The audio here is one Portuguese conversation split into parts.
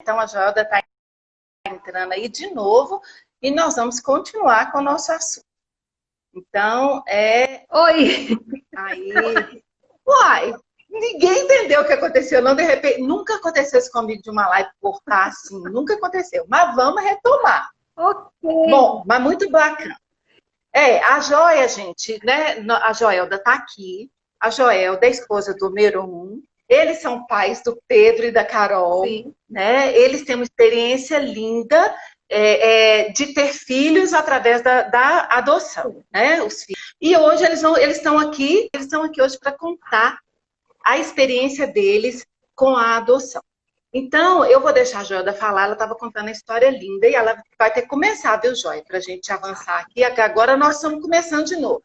então a Joelda está entrando aí de novo e nós vamos continuar com o nosso assunto. Então, Oi! Aí, uai, ninguém entendeu o que aconteceu, não, de repente, nunca aconteceu isso comigo de uma live cortar assim, nunca aconteceu, mas vamos retomar. Ok. Bom, mas muito bacana. A Joia, gente, né? A Joelda tá aqui. A Joelda é a esposa do Meron. Eles são pais do Pedro e da Carol, Sim. né? Eles têm uma experiência linda de ter filhos através da adoção, né? Os filhos. E hoje eles estão aqui hoje para contar a experiência deles com a adoção. Então, eu vou deixar a Joelda falar, ela estava contando a história linda e ela vai ter que começar, viu, Joia, para a gente avançar aqui. Agora nós estamos começando de novo.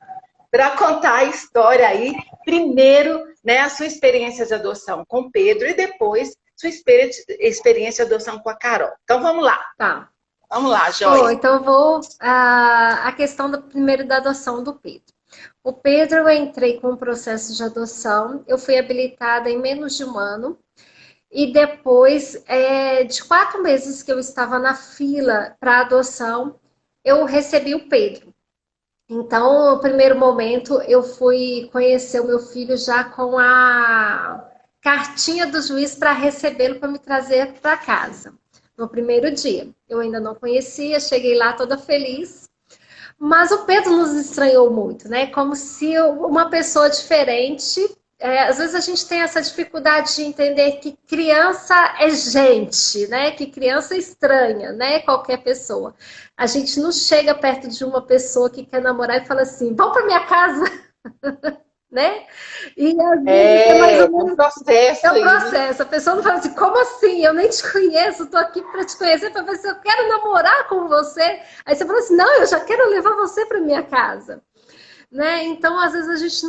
Para contar a história aí, primeiro, né, a sua experiência de adoção com o Pedro e depois sua experiência de adoção com a Carol. Então, vamos lá. Tá. Vamos lá, Joia. Então eu vou a questão primeiro da adoção do Pedro. O Pedro, eu entrei com o processo de adoção, eu fui habilitada em menos de um ano. E depois de 4 meses que eu estava na fila para adoção, eu recebi o Pedro. Então, no primeiro momento, eu fui conhecer o meu filho já com a cartinha do juiz para recebê-lo, para me trazer para casa. No primeiro dia. Eu ainda não conhecia, cheguei lá toda feliz. Mas o Pedro nos estranhou muito, né? Como se uma pessoa diferente. Às vezes a gente tem essa dificuldade de entender que criança é gente, né? Que criança é estranha, né? Qualquer pessoa. A gente não chega perto de uma pessoa que quer namorar e fala assim, vamos para minha casa, né? E às vezes é mais ou menos um processo. é um processo. A pessoa não fala assim, como assim? Eu nem te conheço, tô aqui para te conhecer, para ver se eu quero namorar com você. Aí você fala assim, não, eu já quero levar você para minha casa. Né? Então, às vezes, a gente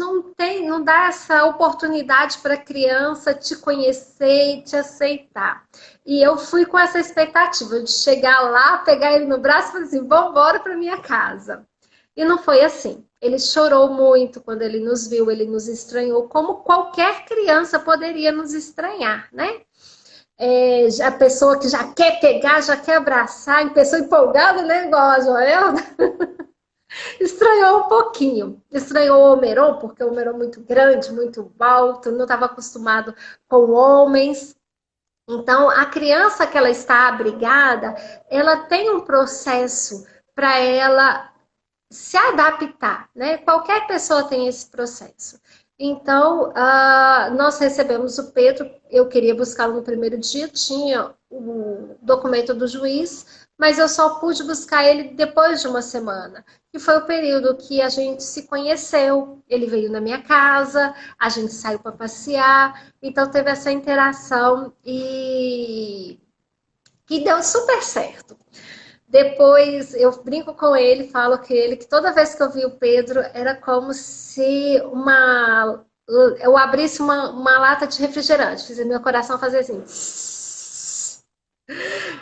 não dá essa oportunidade para a criança te conhecer e te aceitar. E eu fui com essa expectativa de chegar lá, pegar ele no braço e falar assim, vamos embora para minha casa. E não foi assim. Ele chorou muito quando ele nos viu, ele nos estranhou, como qualquer criança poderia nos estranhar, né? A pessoa que já quer pegar, já quer abraçar, em pessoa empolgada, né? Igual a Joelda. Estranhou um pouquinho. Estranhou o Meron, porque o Meron é muito grande, muito alto, não estava acostumado com homens. Então, a criança que ela está abrigada, ela tem um processo para ela se adaptar, né? Qualquer pessoa tem esse processo. Então, nós recebemos o Pedro, eu queria buscá-lo no primeiro dia, tinha o documento do juiz, mas eu só pude buscar ele depois de uma semana, que foi o período que a gente se conheceu, ele veio na minha casa, a gente saiu para passear, então teve essa interação e que deu super certo. Depois eu brinco com ele, falo que toda vez que eu vi o Pedro era como se eu abrisse uma lata de refrigerante, fiz meu coração fazer assim.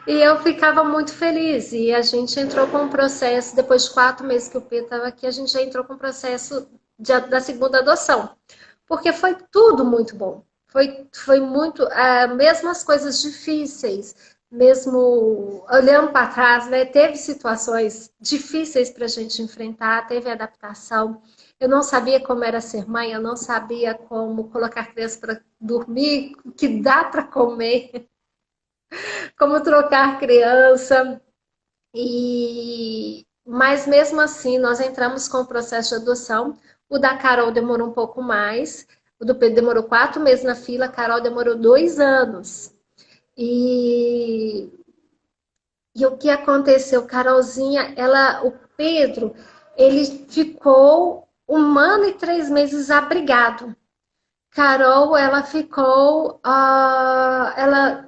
E eu ficava muito feliz. E a gente entrou com um processo, depois de 4 meses que o Pedro estava aqui, a gente já entrou com o processo da segunda adoção. Porque foi tudo muito bom. Foi muito, mesmo as coisas difíceis, mesmo olhando para trás, né, teve situações difíceis para a gente enfrentar, teve adaptação. Eu não sabia como era ser mãe, eu não sabia como colocar a criança para dormir, o que dá para comer, como trocar criança. Mas mesmo assim, nós entramos com o processo de adoção. O da Carol demorou um pouco mais. O do Pedro demorou 4 meses na fila, a Carol demorou 2 anos. E o que aconteceu? Carolzinha, o Pedro, ele ficou 1 ano e 3 meses abrigado. Carol, ela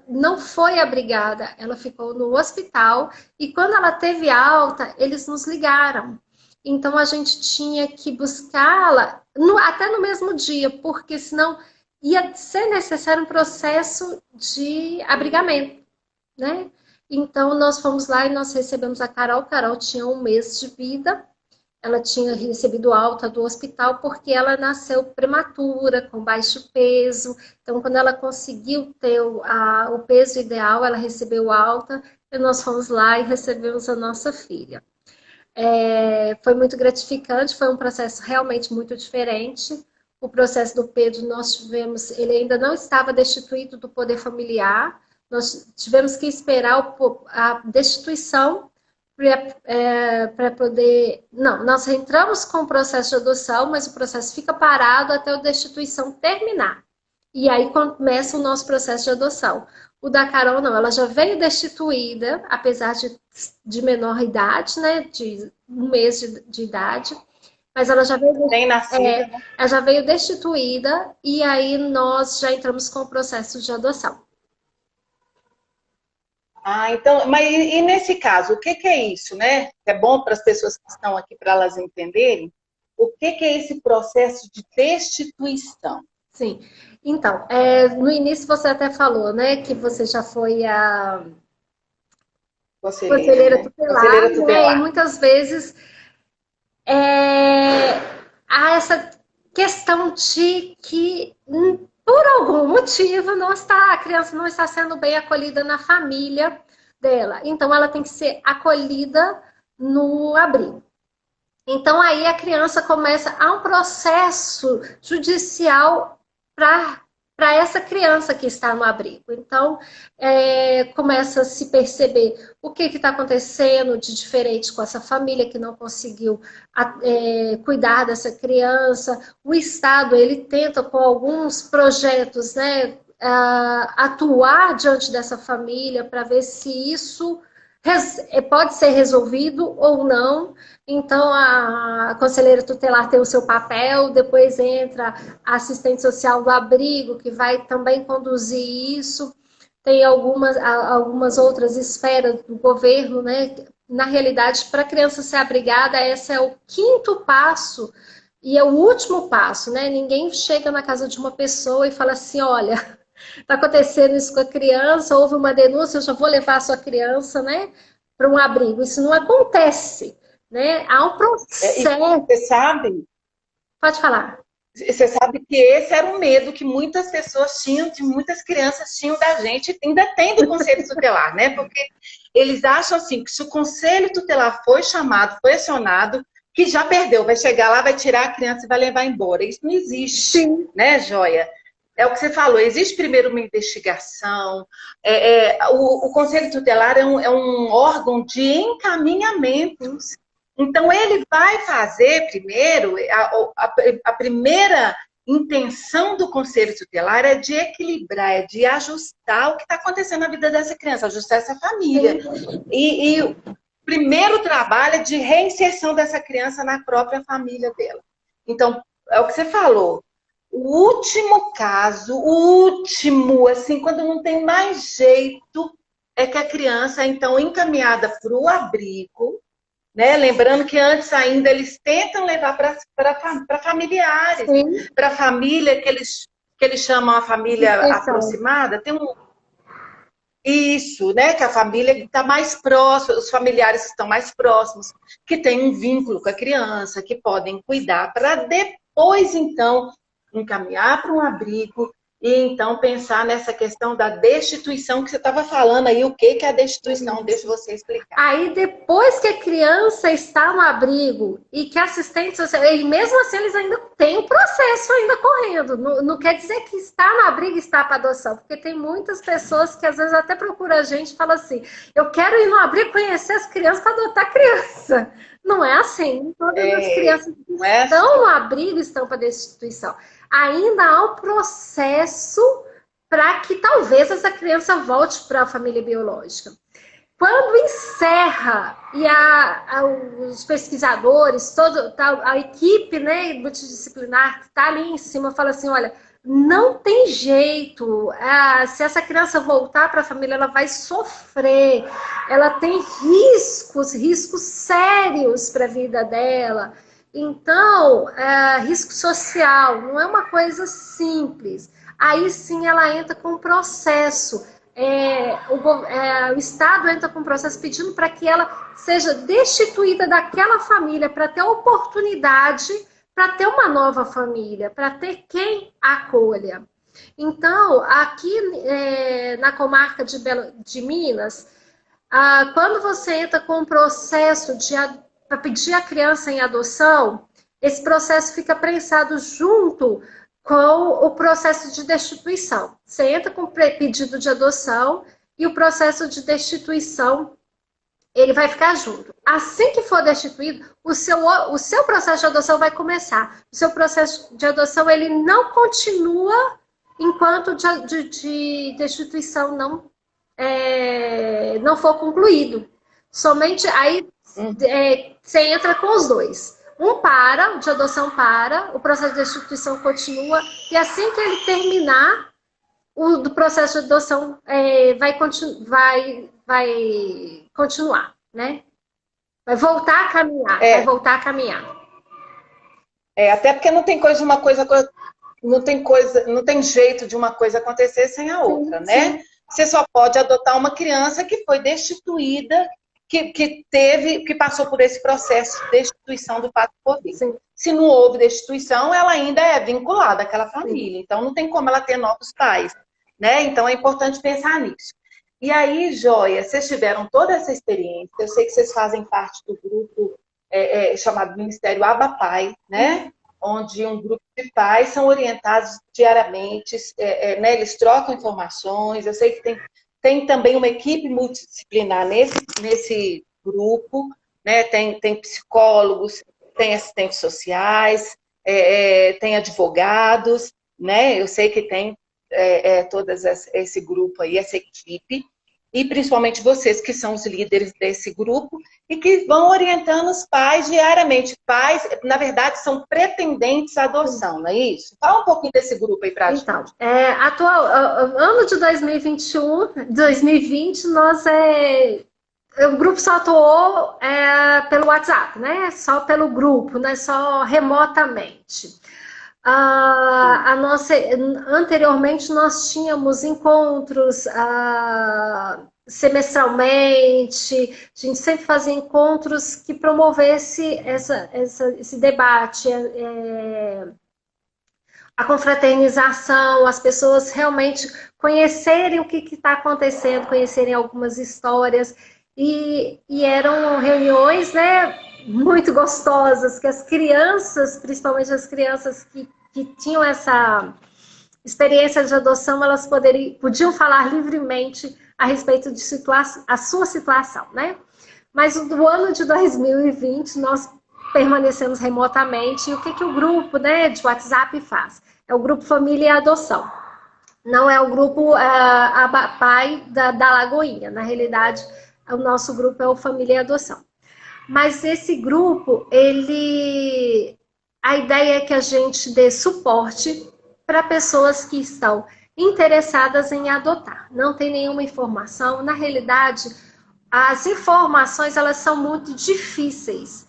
não foi abrigada, ela ficou no hospital e quando ela teve alta, eles nos ligaram. Então a gente tinha que buscá-la até no mesmo dia, porque senão ia ser necessário um processo de abrigamento, né? Então nós fomos lá e nós recebemos a Carol. Carol tinha 1 mês de vida. ela tinha recebido alta do hospital porque ela nasceu prematura, com baixo peso. Então, quando ela conseguiu ter o peso ideal, ela recebeu alta e nós fomos lá e recebemos a nossa filha. Foi muito gratificante, foi um processo realmente muito diferente. O processo do Pedro, nós tivemos, ele ainda não estava destituído do poder familiar, nós tivemos que esperar a destituição para poder... Não, nós entramos com o processo de adoção, mas o processo fica parado até a destituição terminar. E aí começa o nosso processo de adoção. O da Carol, não, ela já veio destituída, apesar de menor idade, né, de 1 mês de idade, mas ela já veio, né? ela já veio destituída, e aí nós já entramos com o processo de adoção. Ah, então, mas e nesse caso, o que é isso, né? É bom para as pessoas que estão aqui, para elas entenderem, o que é esse processo de destituição? Sim, então, no início você até falou, né, que você já foi a conselheira tutelar, né, e muitas vezes há essa questão de que, por algum motivo, a criança não está sendo bem acolhida na família dela. Então, ela tem que ser acolhida no abrigo. Então, aí a criança começa a um processo judicial para essa criança que está no abrigo. Então, começa a se perceber o que está acontecendo de diferente com essa família que não conseguiu cuidar dessa criança. O Estado, ele tenta com alguns projetos, né, atuar diante dessa família para ver se isso pode ser resolvido ou não. Então, a conselheira tutelar tem o seu papel, depois entra a assistente social do abrigo, que vai também conduzir isso. Tem algumas outras esferas do governo, né? Na realidade, para a criança ser abrigada, esse é o 5º passo e é o último passo, né? Ninguém chega na casa de uma pessoa e fala assim, olha, está acontecendo isso com a criança, houve uma denúncia, eu já vou levar a sua criança, né, para um abrigo. Isso não acontece. Né? Há um processo. Você sabe? Pode falar. Você sabe que esse era um medo que muitas pessoas tinham, de muitas crianças tinham da gente, ainda tem do Conselho Tutelar, né? Porque eles acham assim, que se o Conselho Tutelar foi chamado, foi acionado, que já perdeu, vai chegar lá, vai tirar a criança e vai levar embora. Isso não existe, sim, né, Joia? É o que você falou, existe primeiro uma investigação, o Conselho Tutelar é um órgão de encaminhamentos. Então, ele vai fazer primeiro, a primeira intenção do Conselho Tutelar é de equilibrar, é de ajustar o que está acontecendo na vida dessa criança, ajustar essa família. E o primeiro trabalho é de reinserção dessa criança na própria família dela. Então, é o que você falou. O último caso, assim, quando não tem mais jeito, é que a criança é, então, encaminhada para o abrigo, né? Lembrando que antes ainda eles tentam levar para familiares, para a família que eles chamam a família aproximada. Tem isso, né? Que a família está mais próxima, os familiares estão mais próximos, que tem um vínculo com a criança, que podem cuidar, para depois, então, encaminhar para um abrigo e, então, pensar nessa questão da destituição que você estava falando aí. O que é a destituição? Deixa você explicar. Aí, depois que a criança está no abrigo e que a assistente social... E mesmo assim, eles ainda têm o processo ainda correndo. Não quer dizer que está no abrigo e está para adoção. Porque tem muitas pessoas que, às vezes, até procuram a gente e falam assim, eu quero ir no abrigo conhecer as crianças para adotar criança. Não é assim. Todas as crianças que estão no abrigo estão para destituição. Ainda há um processo para que talvez essa criança volte para a família biológica. Quando encerra, e os pesquisadores, a equipe, né, multidisciplinar que está ali em cima, fala assim, olha, não tem jeito, se essa criança voltar para a família, ela vai sofrer, ela tem riscos sérios para a vida dela. Então, risco social, não é uma coisa simples. Aí sim ela entra com um processo o Estado entra com um processo pedindo para que ela seja destituída daquela família, para ter oportunidade, para ter uma nova família, para ter quem acolha. Então, aqui na comarca de Minas, quando você entra com um processo para pedir a criança em adoção, esse processo fica prensado junto com o processo de destituição. Você entra com pedido de adoção e o processo de destituição, ele vai ficar junto. Assim que for destituído, o seu processo de adoção vai começar. O seu processo de adoção, ele não continua enquanto de destituição não for concluído. Somente aí você entra com os dois. Um para, o de adoção para, o processo de destituição continua, e assim que ele terminar, o do processo de adoção vai continuar, né? Vai voltar a caminhar, vai voltar a caminhar. Até porque não tem não tem jeito de uma coisa acontecer sem a outra, sim, né? Sim. Você só pode adotar uma criança que foi destituída, que passou por esse processo de destituição do pacto por vir. Se não houve destituição, ela ainda é vinculada àquela família. Sim. Então, não tem como ela ter novos pais, né? Então, é importante pensar nisso. E aí, Joia, vocês tiveram toda essa experiência. Eu sei que vocês fazem parte do grupo chamado Ministério Abapai, né? Onde um grupo de pais são orientados diariamente, né? Eles trocam informações. Eu sei que tem também uma equipe multidisciplinar nesse grupo, né? Tem psicólogos, tem assistentes sociais, tem advogados, né? Eu sei que tem esse grupo aí, essa equipe, e principalmente vocês que são os líderes desse grupo e que vão orientando os pais diariamente. Pais, na verdade, são pretendentes à adoção, não é isso? Fala um pouquinho desse grupo aí pra gente. Então, ano de 2020, o grupo só atuou pelo WhatsApp, né? Só pelo grupo, né? Só remotamente. Anteriormente nós tínhamos encontros semestralmente, a gente sempre fazia encontros que promovesse esse debate, a confraternização, as pessoas realmente conhecerem o que está acontecendo, conhecerem algumas histórias, e eram reuniões, né, muito gostosas, que as crianças, principalmente as crianças que tinham essa experiência de adoção, elas podiam falar livremente a respeito de a sua situação, né? Mas do ano de 2020, nós permanecemos remotamente, e o que o grupo, né, de WhatsApp faz? É o grupo Família e Adoção. Não é o grupo Pai da Lagoinha. Na realidade, o nosso grupo é o Família e Adoção. Mas esse grupo, a ideia é que a gente dê suporte para pessoas que estão interessadas em adotar. Não tem nenhuma informação. Na realidade, as informações, elas são muito difíceis.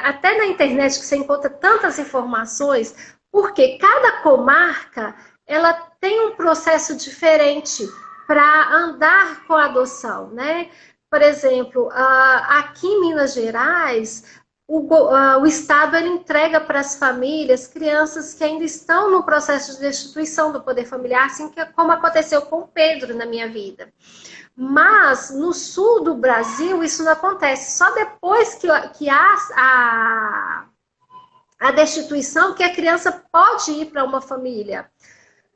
Até na internet que você encontra tantas informações, porque cada comarca, ela tem um processo diferente para andar com a adoção, né? Por exemplo, aqui em Minas Gerais, o Estado ele entrega para as famílias crianças que ainda estão no processo de destituição do poder familiar, assim como aconteceu com o Pedro na minha vida. Mas no sul do Brasil isso não acontece. Só depois que há a destituição que a criança pode ir para uma família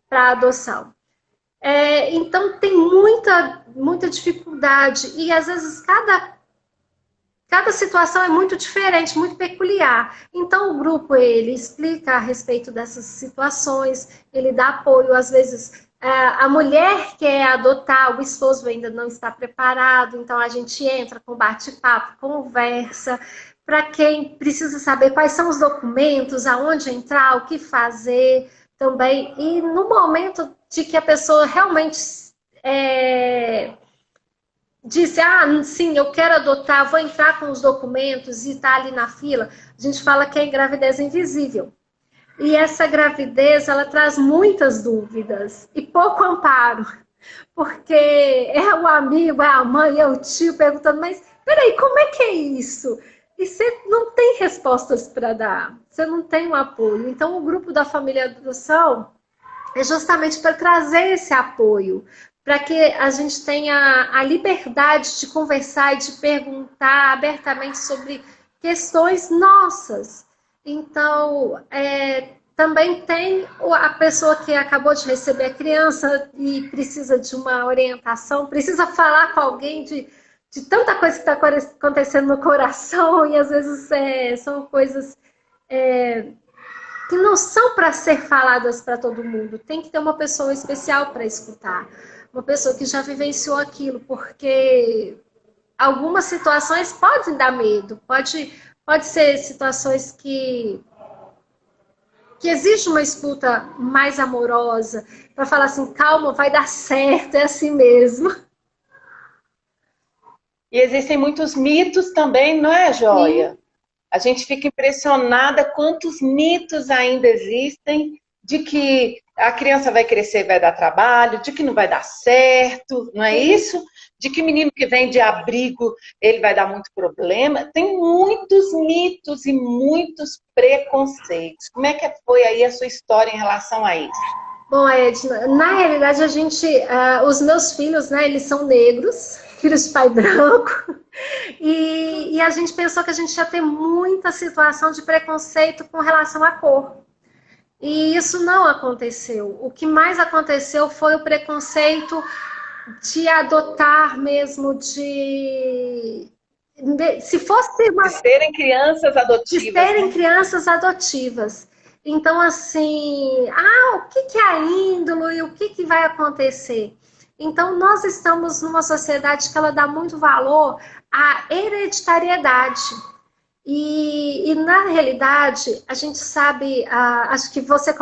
para adoção. Então tem muita dificuldade, e às vezes cada situação é muito diferente, muito peculiar. Então o grupo ele explica a respeito dessas situações, ele dá apoio. Às vezes a mulher quer adotar, o esposo ainda não está preparado, então a gente entra com bate-papo, conversa, para quem precisa saber quais são os documentos, aonde entrar, o que fazer também. E no momento de que a pessoa realmente disse, sim, eu quero adotar, vou entrar com os documentos e está ali na fila, a gente fala que é gravidez invisível. E essa gravidez, ela traz muitas dúvidas e pouco amparo. Porque é o amigo, é a mãe, é o tio perguntando, mas peraí, como é que é isso? E você não tem respostas para dar, você não tem um apoio. Então, o grupo da família adoção é justamente para trazer esse apoio, para que a gente tenha a liberdade de conversar e de perguntar abertamente sobre questões nossas. Então, também tem a pessoa que acabou de receber a criança e precisa de uma orientação, precisa falar com alguém de tanta coisa que está acontecendo no coração, e às vezes são coisas que não são para ser faladas para todo mundo. Tem que ter uma pessoa especial para escutar, uma pessoa que já vivenciou aquilo, porque algumas situações podem dar medo, pode ser situações que existe uma escuta mais amorosa, para falar assim, calma, vai dar certo, é assim mesmo. E existem muitos mitos também, não é, Joia? Sim. A gente fica impressionada quantos mitos ainda existem de que a criança vai crescer e vai dar trabalho, de que não vai dar certo, não é isso? De que menino que vem de abrigo, ele vai dar muito problema. Tem muitos mitos e muitos preconceitos. Como é que foi aí a sua história em relação a isso? Bom, Edna, na realidade os meus filhos, né, eles são negros, filhos de pai branco, e a gente pensou que a gente ia ter muita situação de preconceito com relação à cor. E isso não aconteceu. O que mais aconteceu foi o preconceito de adotar mesmo, se fosse de serem crianças adotivas. De serem crianças adotivas. Então, assim, o que é a índole e o que vai acontecer? Então, nós estamos numa sociedade que ela dá muito valor à hereditariedade. E na realidade, a gente sabe, acho que você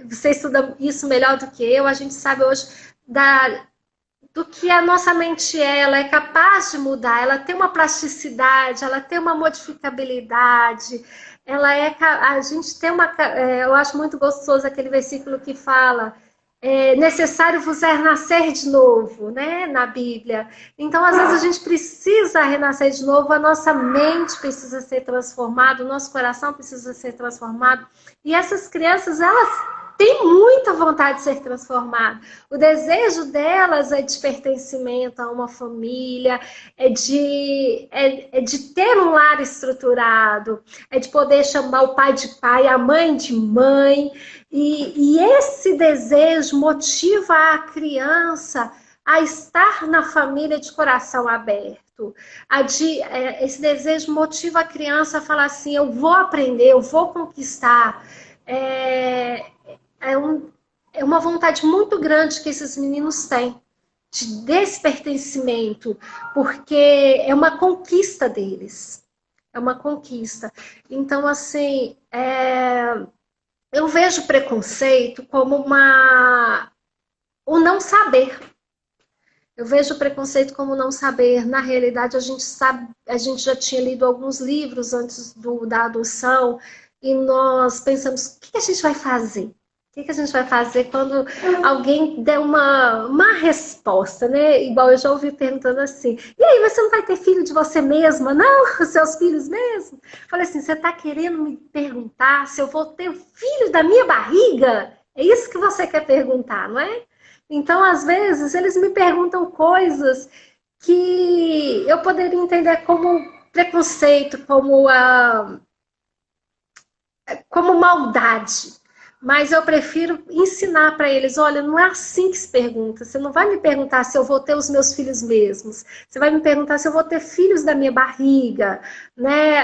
você estuda isso melhor do que eu, a gente sabe hoje do que a nossa mente ela é capaz de mudar, ela tem uma plasticidade, ela tem uma modificabilidade, a gente tem eu acho muito gostoso aquele versículo que fala necessário vos é nascer de novo, né, na Bíblia. Então, às vezes a gente precisa renascer de novo, a nossa mente precisa ser transformada, o nosso coração precisa ser transformado. E essas crianças, elas têm muita vontade de ser transformadas. O desejo delas é de pertencimento a uma família, é de ter um lar estruturado, é de poder chamar o pai de pai, a mãe de mãe. E esse desejo motiva a criança a estar na família de coração aberto. Esse desejo motiva a criança a falar assim, eu vou aprender, eu vou conquistar. É uma vontade muito grande que esses meninos têm de despertencimento, porque é uma conquista deles. É uma conquista. Então, assim, eu vejo preconceito como o não saber. Eu vejo preconceito como não saber. Na realidade, a gente já tinha lido alguns livros antes da adoção e nós pensamos, o que a gente vai fazer? O que a gente vai fazer quando alguém der uma resposta, né? Igual eu já ouvi perguntando assim, e aí, você não vai ter filho de você mesma, não? Os seus filhos mesmo? Falei assim, você está querendo me perguntar se eu vou ter filho da minha barriga? É isso que você quer perguntar, não é? Então, às vezes, eles me perguntam coisas que eu poderia entender como preconceito, como maldade. Mas eu prefiro ensinar para eles, olha, não é assim que se pergunta. Você não vai me perguntar se eu vou ter os meus filhos mesmos. Você vai me perguntar se eu vou ter filhos da minha barriga, né?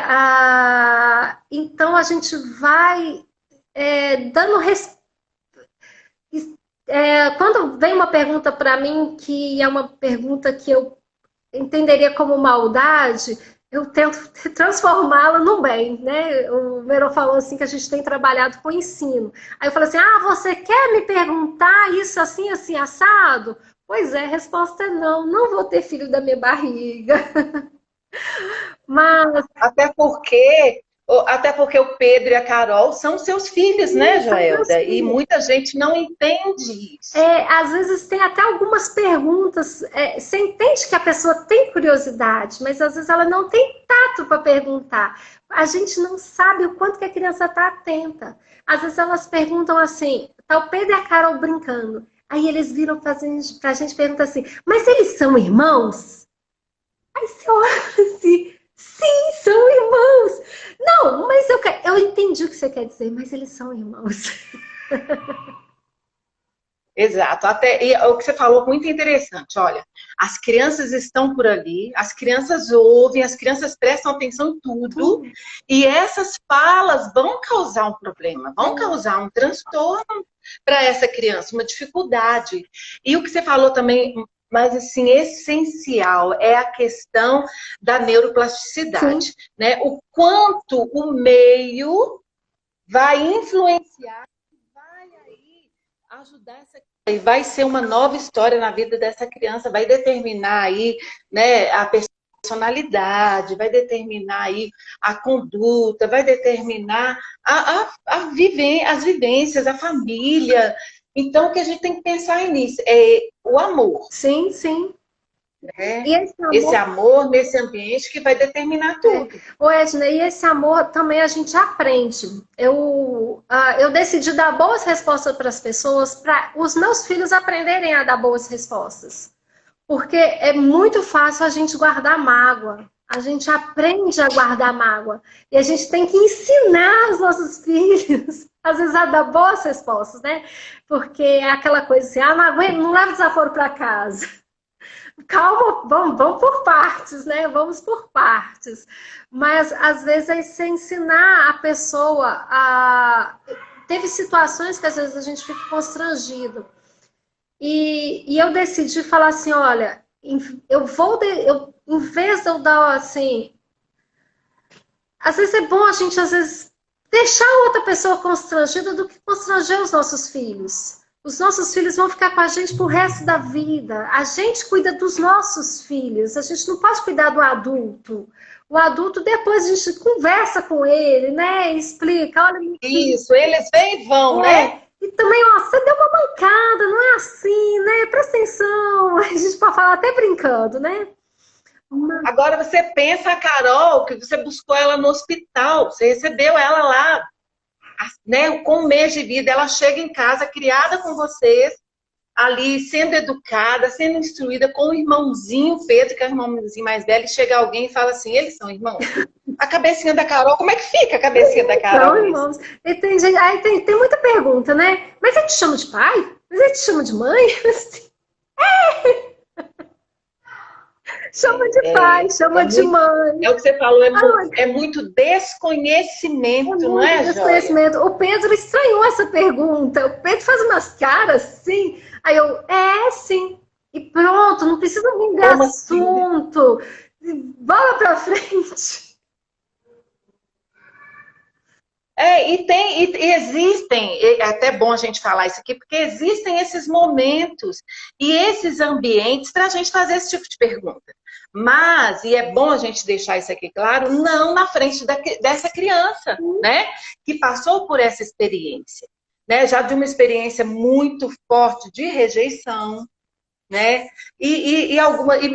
Então a gente vai dando quando vem uma pergunta para mim que é uma pergunta que eu entenderia como maldade, eu tento transformá-la no bem, né? O Merô falou assim que a gente tem trabalhado com ensino. Aí eu falei assim, você quer me perguntar isso assim, assim, assado? Pois é, a resposta é não vou ter filho da minha barriga. Mas... Até porque Até porque o Pedro e a Carol são seus filhos, né, Joelda? E muita gente não entende isso. Às vezes tem até algumas perguntas, você entende que a pessoa tem curiosidade, mas às vezes ela não tem tato para perguntar. A gente não sabe o quanto que a criança está atenta. Às vezes elas perguntam assim, tá o Pedro e a Carol brincando. Aí eles viram pra gente e perguntam assim, mas eles são irmãos? Aí você olha assim, sim, são irmãos. Não, mas eu entendi o que você quer dizer, mas eles são irmãos. Exato. E o que você falou muito interessante. Olha, as crianças estão por ali, as crianças ouvem, as crianças prestam atenção em tudo, e essas falas vão causar um problema, vão causar um transtorno para essa criança, uma dificuldade. E o que você falou também, mas assim, essencial, é a questão da neuroplasticidade, né? O quanto o meio vai influenciar, vai aí ajudar essa criança. E vai ser uma nova história na vida dessa criança, vai determinar aí, né, a personalidade, vai determinar aí a conduta, vai determinar as vivências, a família. Então, o que a gente tem que pensar nisso é o amor. Sim, sim. Né? Esse amor nesse ambiente que vai determinar tudo. Edna, e esse amor também a gente aprende. Eu decidi dar boas respostas para as pessoas, para os meus filhos aprenderem a dar boas respostas. Porque é muito fácil a gente guardar mágoa. A gente aprende a guardar mágoa. E a gente tem que ensinar os nossos filhos, às vezes, a dar boas respostas, né? Porque é aquela coisa assim, não leva desaforo para casa. Calma, vamos por partes, né? Vamos por partes. Mas, às vezes, é você ensinar a pessoa a... Teve situações que, às vezes, a gente fica constrangido. E eu decidi falar assim, olha, em vez de eu dar, assim... Às vezes é bom a gente, às vezes, deixar outra pessoa constrangida do que constranger os nossos filhos. Os nossos filhos vão ficar com a gente pro resto da vida. A gente cuida dos nossos filhos. A gente não pode cuidar do adulto. O adulto, depois a gente conversa com ele, né? Explica, olha... Isso, eles vêm e vão, né? E também, ó, você deu uma mancada, não é assim, né? Presta atenção. A gente pode falar até brincando, né? Agora você pensa a Carol, que você buscou ela no hospital, você recebeu ela lá, né, com um mês de vida, ela chega em casa, criada com vocês, ali sendo educada, sendo instruída com o irmãozinho Pedro, que é o irmãozinho mais velho, e chega alguém e fala assim, eles são irmãos? A cabecinha da Carol, como é que fica a cabecinha da Carol? São irmãos. Aí tem muita pergunta, né? Mas ele te chama de pai? Mas ele te chama de mãe? Chama de pai, chama de mãe. É o que você falou, é muito desconhecimento, não é, desconhecimento. Joia? O Pedro estranhou essa pergunta. O Pedro faz umas caras assim. Aí eu, sim. E pronto, não precisa vir de assunto. Assim? Bola pra frente. E existem, é até bom a gente falar isso aqui, porque existem esses momentos e esses ambientes para a gente fazer esse tipo de pergunta. Mas, e é bom a gente deixar isso aqui claro, não na frente dessa criança, né? Que passou por essa experiência, né? Já de uma experiência muito forte de rejeição, né? E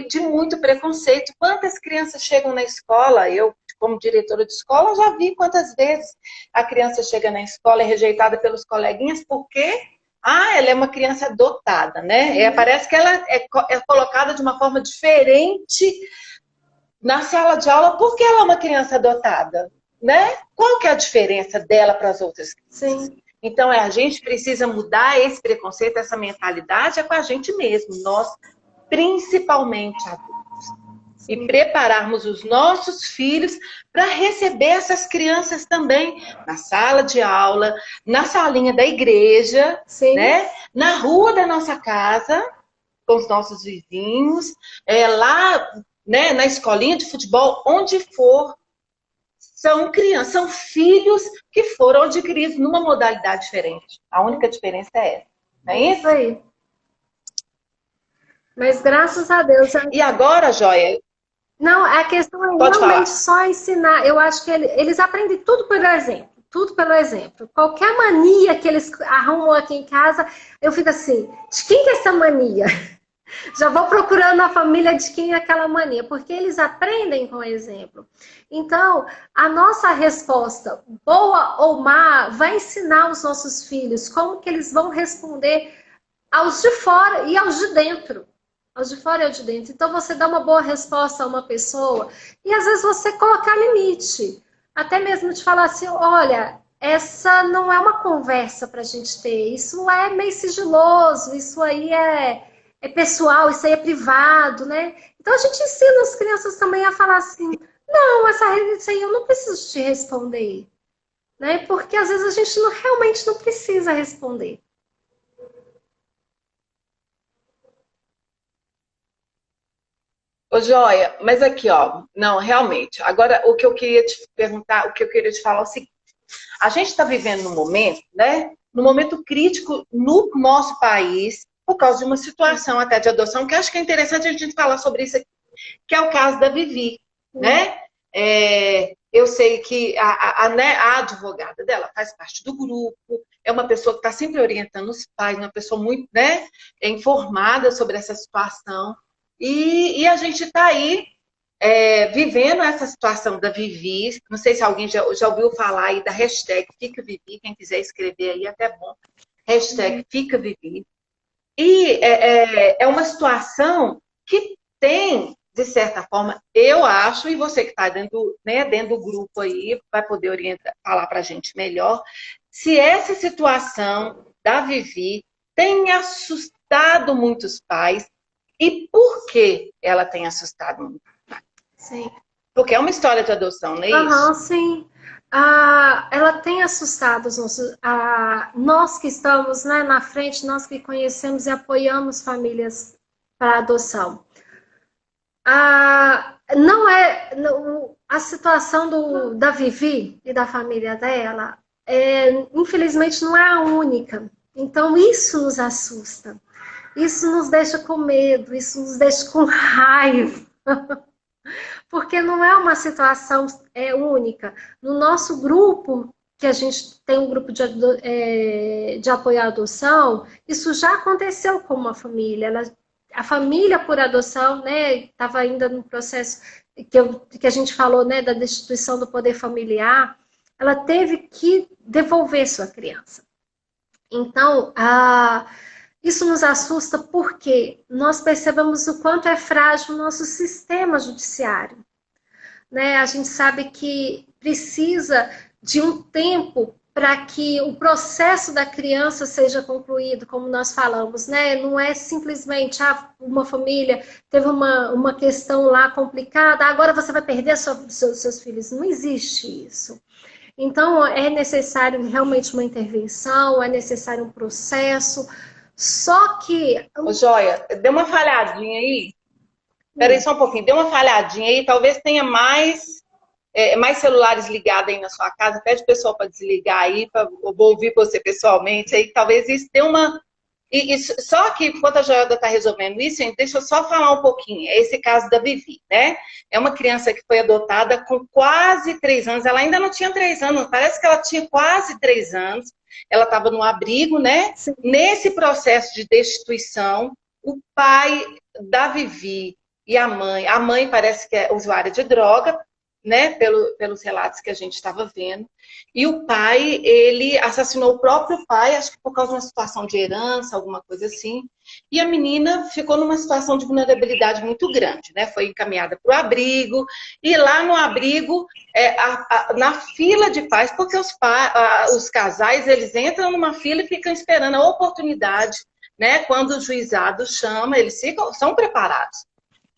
de muito preconceito. Quantas crianças chegam na escola, eu, como diretora de escola, já vi quantas vezes a criança chega na escola e é rejeitada pelos coleguinhas porque ela é uma criança dotada, né? Parece que ela é colocada de uma forma diferente na sala de aula porque ela é uma criança dotada, né? Qual que é a diferença dela para as outras crianças? Sim. Então, a gente precisa mudar esse preconceito, essa mentalidade, é com a gente mesmo, nós, principalmente adultos. E prepararmos os nossos filhos para receber essas crianças também na sala de aula, na salinha da igreja, né? Na rua da nossa casa, com os nossos vizinhos, lá, né, na escolinha de futebol, onde for. São crianças, são filhos que foram adquiridos numa modalidade diferente. A única diferença é essa. Não é isso? Aí. Mas graças a Deus... E agora, Joia, Não, a questão é Pode realmente falar. só ensinar. Eu acho que eles aprendem tudo pelo exemplo. Tudo pelo exemplo. Qualquer mania que eles arrumam aqui em casa, eu fico assim, de quem que é essa mania? Já vou procurando a família de quem é aquela mania, porque eles aprendem com o exemplo. Então, a nossa resposta, boa ou má, vai ensinar os nossos filhos como que eles vão responder aos de fora e aos de dentro. Aos de fora e aos de dentro. Então, você dá uma boa resposta a uma pessoa e, às vezes, você colocar limite. Até mesmo de falar assim, olha, essa não é uma conversa para a gente ter. Isso é meio sigiloso, isso aí é pessoal, isso aí é privado, né? Então, a gente ensina as crianças também a falar assim, não, isso aí eu não preciso te responder. Né? Porque, às vezes, a gente realmente não precisa responder. Ô, Joia, mas aqui, ó, não, realmente. Agora, o que eu queria te perguntar, o que eu queria te falar é o seguinte: a gente está vivendo num momento, né? Num momento crítico no nosso país, por causa de uma situação até de adoção, que acho que é interessante a gente falar sobre isso aqui, que é o caso da Vivi, né? Eu sei que né, a advogada dela faz parte do grupo, é uma pessoa que está sempre orientando os pais, uma pessoa muito, né, informada sobre essa situação. E a gente está aí vivendo essa situação da Vivi. Não sei se alguém já ouviu falar aí da hashtag Fica Vivi, quem quiser escrever aí, até bom. Hashtag Fica Vivi. E é uma situação que tem, de certa forma, eu acho, e você que está dentro, né, dentro do grupo aí, vai poder orientar, falar para a gente melhor, se essa situação da Vivi tem assustado muitos pais e por que ela tem assustado muitos pais. Sim. Porque é uma história de adoção, não é Aham, isso? sim. Ela tem assustado os nossos, nós que estamos, né, na frente, nós que conhecemos e apoiamos famílias para adoção. Não é a situação da Vivi e da família dela, infelizmente não é a única. Então isso nos assusta, isso nos deixa com medo, isso nos deixa com raiva. Porque não é uma situação única. No nosso grupo, que a gente tem um grupo de apoio à adoção, isso já aconteceu com uma família. A família por adoção, né, estava ainda no processo que a gente falou, né, da destituição do poder familiar, ela teve que devolver sua criança. Então, isso nos assusta porque nós percebemos o quanto é frágil o nosso sistema judiciário. Né? A gente sabe que precisa de um tempo para que o processo da criança seja concluído, como nós falamos, né? Não é simplesmente uma família teve uma questão lá complicada, agora você vai perder seus filhos. Não existe isso. Então, é necessário realmente uma intervenção, é necessário um processo, só que... Ô, Joia, deu uma falhadinha aí. Espera aí só um pouquinho. Deu uma falhadinha aí. Talvez tenha mais celulares ligados aí na sua casa. Pede o pessoal para desligar aí, para eu vou ouvir você pessoalmente. Aí talvez isso dê uma... só que, enquanto a Joelda está resolvendo isso, gente, deixa eu só falar um pouquinho. É esse caso da Vivi, né? É uma criança que foi adotada com quase 3 anos. Ela ainda não tinha 3 anos. Parece que ela tinha quase 3 anos. Ela estava no abrigo, né? Sim. Nesse processo de destituição, o pai da Vivi e a mãe parece que é usuária de droga, né, pelos relatos que a gente estava vendo, e o pai, ele assassinou o próprio pai, acho que por causa de uma situação de herança, alguma coisa assim, e a menina ficou numa situação de vulnerabilidade muito grande, né, foi encaminhada para o abrigo, e lá no abrigo, na fila de pais, porque os casais, eles entram numa fila e ficam esperando a oportunidade, né, quando o juizado chama, eles são preparados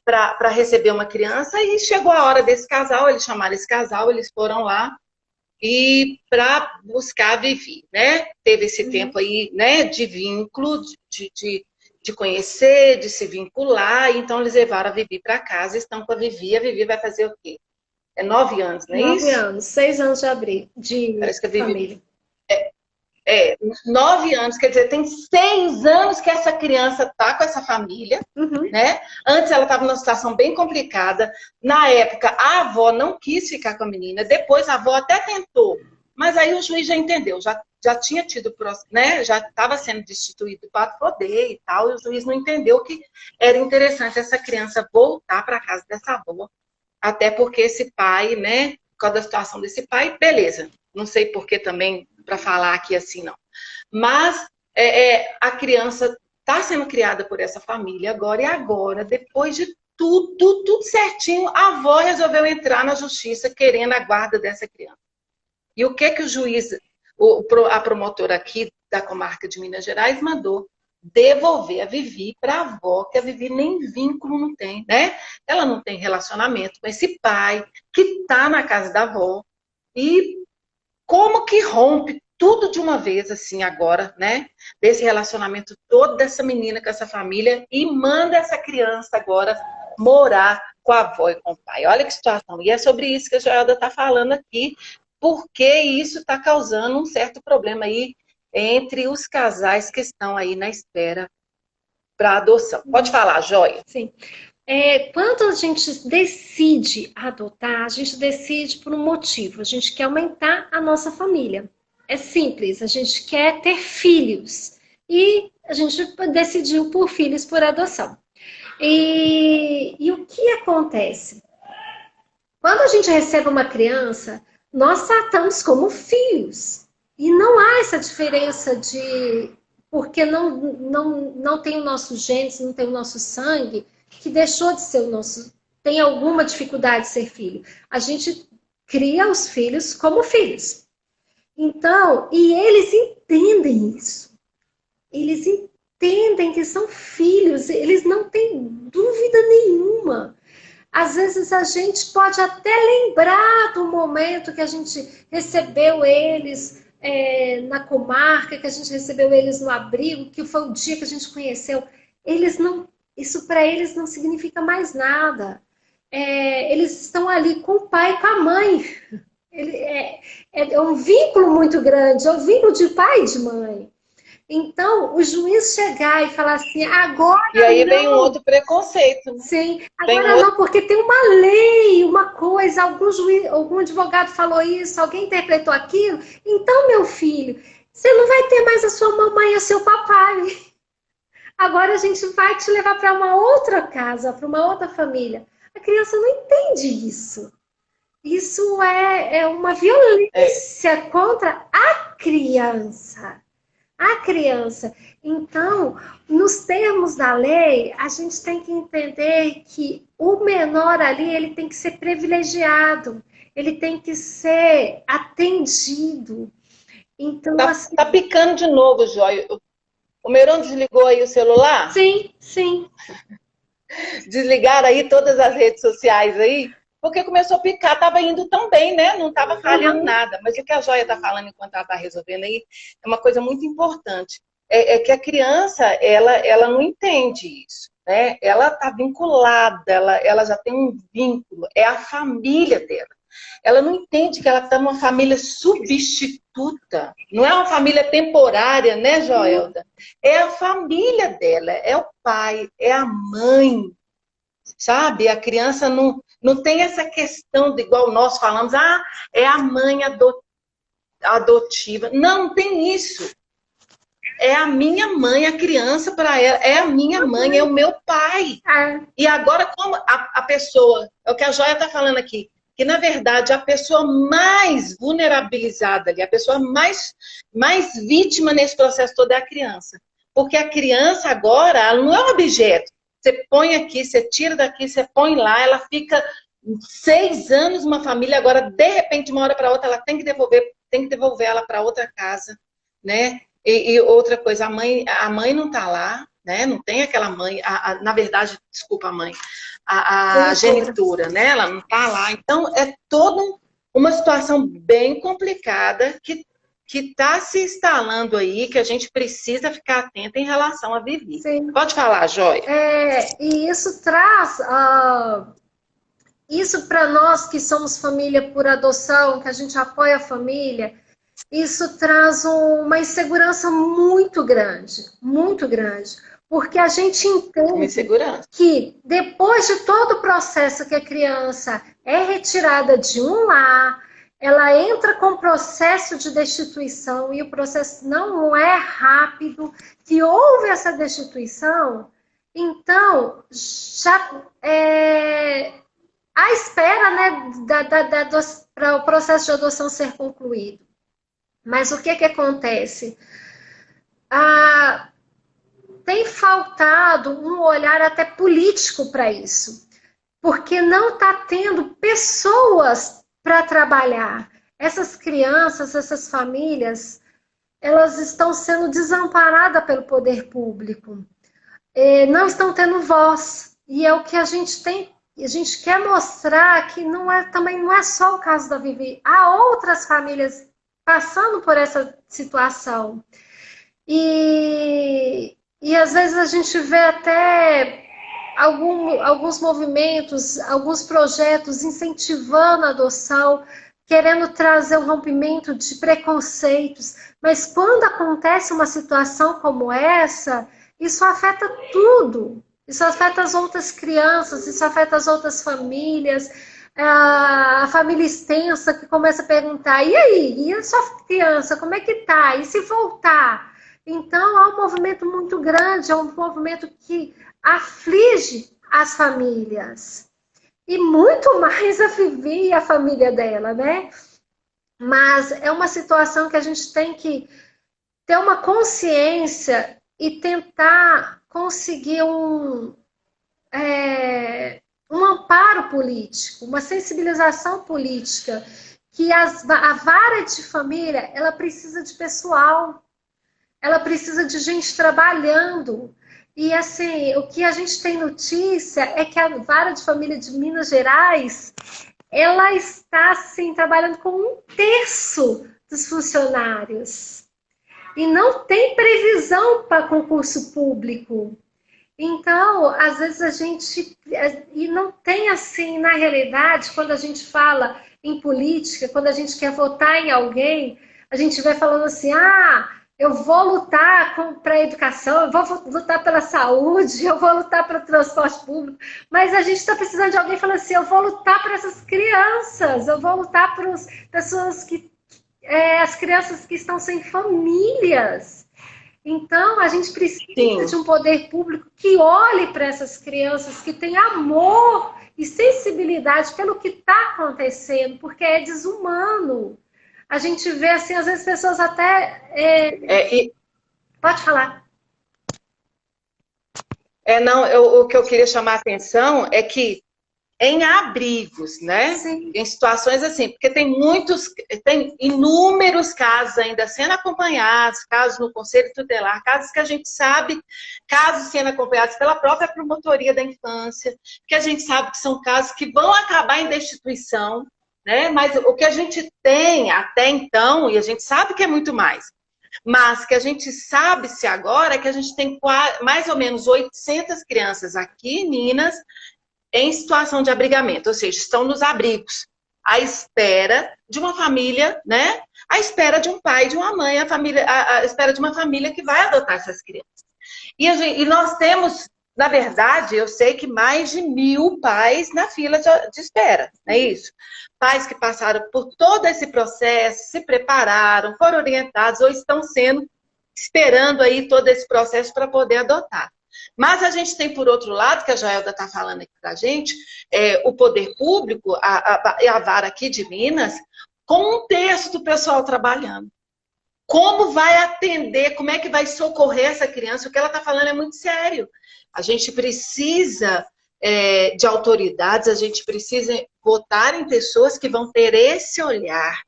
para receber uma criança, e chegou a hora desse casal, eles chamaram esse casal, eles foram lá e para buscar a Vivi, né? Teve esse tempo aí, né, de vínculo, de conhecer, de se vincular, então eles levaram a Vivi para casa, estão com a Vivi vai fazer o quê? 9 anos, não é 9 isso? anos, 6 anos de Parece que a Vivi... família. É, 9 anos, quer dizer, tem 6 anos que essa criança tá com essa família, né? Antes ela estava numa situação bem complicada. Na época, a avó não quis ficar com a menina, depois a avó até tentou, mas aí o juiz já entendeu, já tinha tido, né? Já estava sendo destituído para poder e tal, e o juiz não entendeu que era interessante essa criança voltar para a casa dessa avó, até porque esse pai, né? Por causa da situação desse pai, beleza. Não sei por que também, para falar aqui assim, não. Mas a criança está sendo criada por essa família agora, e agora, depois de tudo certinho, a avó resolveu entrar na justiça querendo a guarda dessa criança. E o que o juiz, a promotora aqui da comarca de Minas Gerais mandou? Devolver a Vivi para a avó, que a Vivi nem vínculo não tem, né? Ela não tem relacionamento com esse pai que está na casa da avó. E como que rompe tudo de uma vez, assim, agora, né? Desse relacionamento todo dessa menina com essa família e manda essa criança agora morar com a avó e com o pai. Olha que situação. E é sobre isso que a Joelda está falando aqui, porque isso está causando um certo problema aí entre os casais que estão aí na espera para adoção. Pode falar, Joia. Sim. Quando a gente decide adotar, a gente decide por um motivo. A gente quer aumentar a nossa família. É simples, a gente quer ter filhos. E a gente decidiu por filhos por adoção. E o que acontece? Quando a gente recebe uma criança, nós tratamos como filhos. E não há essa diferença de... Porque não tem o nosso genes, não tem o nosso sangue, que deixou de ser o nosso... Tem alguma dificuldade de ser filho. A gente cria os filhos como filhos. Então, e eles entendem isso. Eles entendem que são filhos, eles não têm dúvida nenhuma. Às vezes a gente pode até lembrar do momento que a gente recebeu eles na comarca, que a gente recebeu eles no abrigo, que foi o dia que a gente conheceu. Eles não, isso para eles não significa mais nada. Eles estão ali com o pai e com a mãe. É um vínculo muito grande, é um vínculo de pai e de mãe. Então, o juiz chegar e falar assim, agora e aí não. Vem um outro preconceito. Né? Sim, agora não, porque tem uma lei, uma coisa, algum advogado falou isso, alguém interpretou aquilo. Então, meu filho, você não vai ter mais a sua mamãe e o seu papai. Agora a gente vai te levar para uma outra casa, para uma outra família. A criança não entende isso. Isso é uma violência contra a criança. A criança. Então, nos termos da lei, a gente tem que entender que o menor ali, ele tem que ser privilegiado, ele tem que ser atendido. Então, assim... Tá picando de novo, Joia. O Meirão desligou aí o celular? Sim, sim. Desligaram aí todas as redes sociais aí? Porque começou a picar, estava indo tão bem, né? Não estava falhando nada. Mas o que a Joia está falando enquanto ela está resolvendo aí é uma coisa muito importante. É que a criança, ela não entende isso, né? Ela está vinculada, ela já tem um vínculo, é a família dela. Ela não entende que ela está numa família substituta. Não é uma família temporária, né, Joelda? É a família dela, é o pai, é a mãe. Sabe? A criança não tem essa questão de igual nós falamos, é a mãe adotiva. Não tem isso. É a minha mãe, a criança para ela, é a minha mãe, é o meu pai. E agora, como a pessoa, é o que a Joia está falando aqui, que na verdade a pessoa mais vulnerabilizada ali, a pessoa mais vítima nesse processo todo é a criança. Porque a criança agora, ela não é um objeto. Você põe aqui, você tira daqui, você põe lá, ela fica 6 anos numa família, agora, de repente, de uma hora para outra, ela tem que devolver ela para outra casa, né? E outra coisa, a mãe não está lá, né? Não tem aquela mãe, na verdade, desculpa a mãe, a genitora, né? Ela não está lá. Então, é toda uma situação bem complicada que está se instalando aí, que a gente precisa ficar atenta em relação a Vivi. Sim. Pode falar, Joia. E isso traz... isso para nós que somos família por adoção, que a gente apoia a família, isso traz uma insegurança muito grande, porque a gente entende que depois de todo o processo que a criança é retirada de um lar, ela entra com processo de destituição e o processo não é rápido, que houve essa destituição, então já à espera, né, para o processo de adoção ser concluído. Mas o que acontece? Tem faltado um olhar até político para isso, porque não está tendo pessoas para trabalhar. Essas crianças, essas famílias, elas estão sendo desamparadas pelo poder público, não estão tendo voz, e é o que a gente tem. A gente quer mostrar que também não é só o caso da Vivi, há outras famílias passando por essa situação. E às vezes a gente vê até alguns movimentos, alguns projetos incentivando a adoção, querendo trazer um rompimento de preconceitos. Mas quando acontece uma situação como essa, isso afeta tudo. Isso afeta as outras crianças, isso afeta as outras famílias, a família extensa que começa a perguntar, e aí? E a sua criança, como é que tá? E se voltar? Então, há um movimento muito grande, é um movimento que aflige as famílias. E muito mais a Vivi e a família dela, né? Mas é uma situação que a gente tem que ter uma consciência e tentar conseguir um amparo político, uma sensibilização política, que a vara de família, ela precisa de pessoal, ela precisa de gente trabalhando. E assim, o que a gente tem notícia é que a vara de família de Minas Gerais, ela está assim, trabalhando com 1/3 dos funcionários. E não tem previsão para concurso público. Então, às vezes a gente... E não tem assim, na realidade, quando a gente fala em política, quando a gente quer votar em alguém, a gente vai falando assim, eu vou lutar para a educação, eu vou lutar pela saúde, eu vou lutar pelo transporte público, mas a gente está precisando de alguém falando assim, eu vou lutar por essas crianças, eu vou lutar por pessoas que... as crianças que estão sem famílias. Então, a gente precisa de um poder público que olhe para essas crianças, que tenha amor e sensibilidade pelo que está acontecendo, porque é desumano. A gente vê, assim, às vezes pessoas até... Pode falar. O que eu queria chamar a atenção é que em abrigos, né? Sim. Em situações assim, porque tem inúmeros casos ainda sendo acompanhados, casos no Conselho Tutelar, casos que a gente sabe, casos sendo acompanhados pela própria Promotoria da Infância, que a gente sabe que são casos que vão acabar em destituição, né? Mas o que a gente tem até então, e a gente sabe que é muito mais, mas que a gente sabe-se agora é que a gente tem mais ou menos 800 crianças aqui em Minas em situação de abrigamento, ou seja, estão nos abrigos, à espera de uma família, né? À espera de um pai, de uma mãe, à espera de uma família que vai adotar essas crianças. E nós temos, na verdade, eu sei que mais de 1000 pais na fila de espera, não é isso? Pais que passaram por todo esse processo, se prepararam, foram orientados ou estão esperando aí todo esse processo para poder adotar. Mas a gente tem, por outro lado, que a Joelda está falando aqui para a gente, o poder público, a vara aqui de Minas, com 1/3 do pessoal trabalhando. Como vai atender, como é que vai socorrer essa criança? O que ela está falando é muito sério. A gente precisa de autoridades, a gente precisa votar em pessoas que vão ter esse olhar,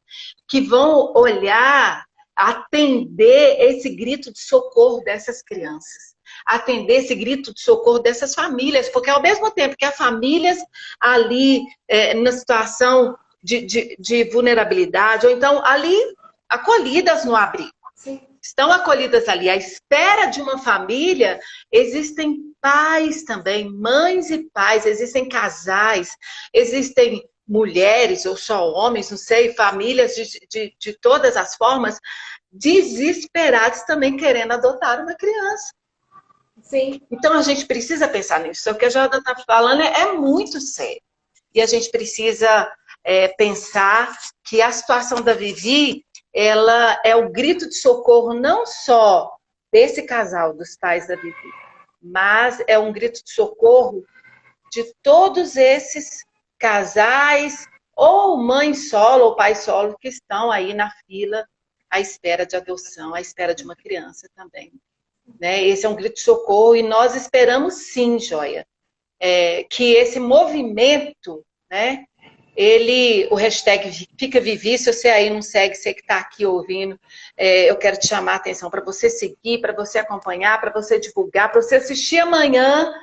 que vão olhar, atender esse grito de socorro dessas crianças. Atender esse grito de socorro dessas famílias, porque ao mesmo tempo que as famílias ali na situação de vulnerabilidade, ou então ali acolhidas no abrigo, sim, estão acolhidas ali, à espera de uma família, existem pais também, mães e pais, existem casais, existem mulheres ou só homens, não sei, famílias de todas as formas, desesperados também querendo adotar uma criança. Sim. Então a gente precisa pensar nisso. O que a Jordan está falando é muito sério. E a gente precisa pensar que a situação da Vivi, ela é o grito de socorro não só desse casal, dos pais da Vivi, mas é um grito de socorro de todos esses casais, ou mãe solo, ou pai solo, que estão aí na fila à espera de adoção, à espera de uma criança também. Né? Esse é um grito de socorro e nós esperamos sim, Joia, que esse movimento, né, o hashtag Fica Vivi, se você aí não segue, você que está aqui ouvindo, eu quero te chamar a atenção para você seguir, para você acompanhar, para você divulgar, para você assistir amanhã,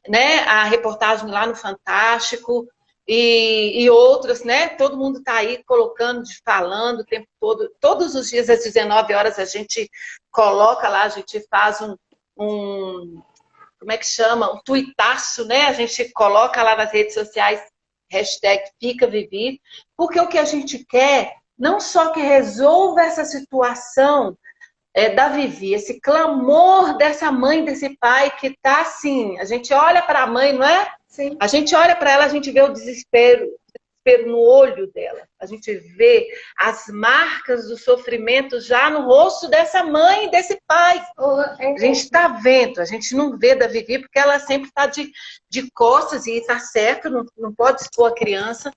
né, a reportagem lá no Fantástico e outras, né? Todo mundo está aí colocando, falando o tempo todo, todos os dias às 19 horas a gente coloca lá, a gente faz como é que chama? Um tuitaço, né? A gente coloca lá nas redes sociais hashtag Fica Vivi, porque o que a gente quer, não só que resolva essa situação da Vivi, esse clamor dessa mãe, desse pai que tá assim, a gente olha para a mãe, não é? Sim. A gente olha para ela, a gente vê o desespero no olho dela, a gente vê as marcas do sofrimento já no rosto dessa mãe e desse pai. A gente está vendo, a gente não vê da Vivi porque ela sempre está de costas e está certo, não pode expor a criança,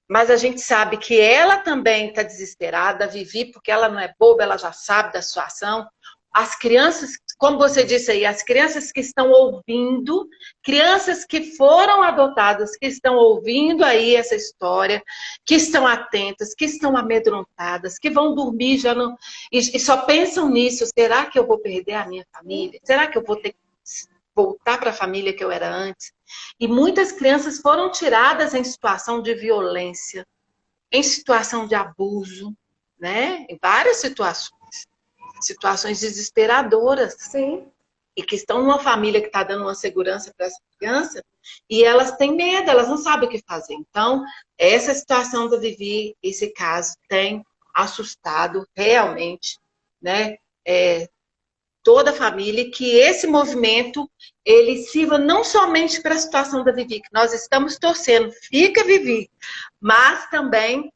mas a gente sabe que ela também está desesperada, a Vivi, porque ela não é boba, ela já sabe da situação. As crianças, como você disse aí, as crianças que estão ouvindo, crianças que foram adotadas, que estão ouvindo aí essa história, que estão atentas, que estão amedrontadas, que vão dormir já não, e só pensam nisso, será que eu vou perder a minha família? Será que eu vou ter que voltar para a família que eu era antes? E muitas crianças foram tiradas em situação de violência, em situação de abuso, né? Em várias situações desesperadoras. Sim. E que estão numa família que está dando uma segurança para essa criança, e elas têm medo, elas não sabem o que fazer. Então, essa situação da Vivi, esse caso, tem assustado realmente, né, toda a família, que esse movimento, ele sirva não somente para a situação da Vivi, que nós estamos torcendo, fica Vivi, mas também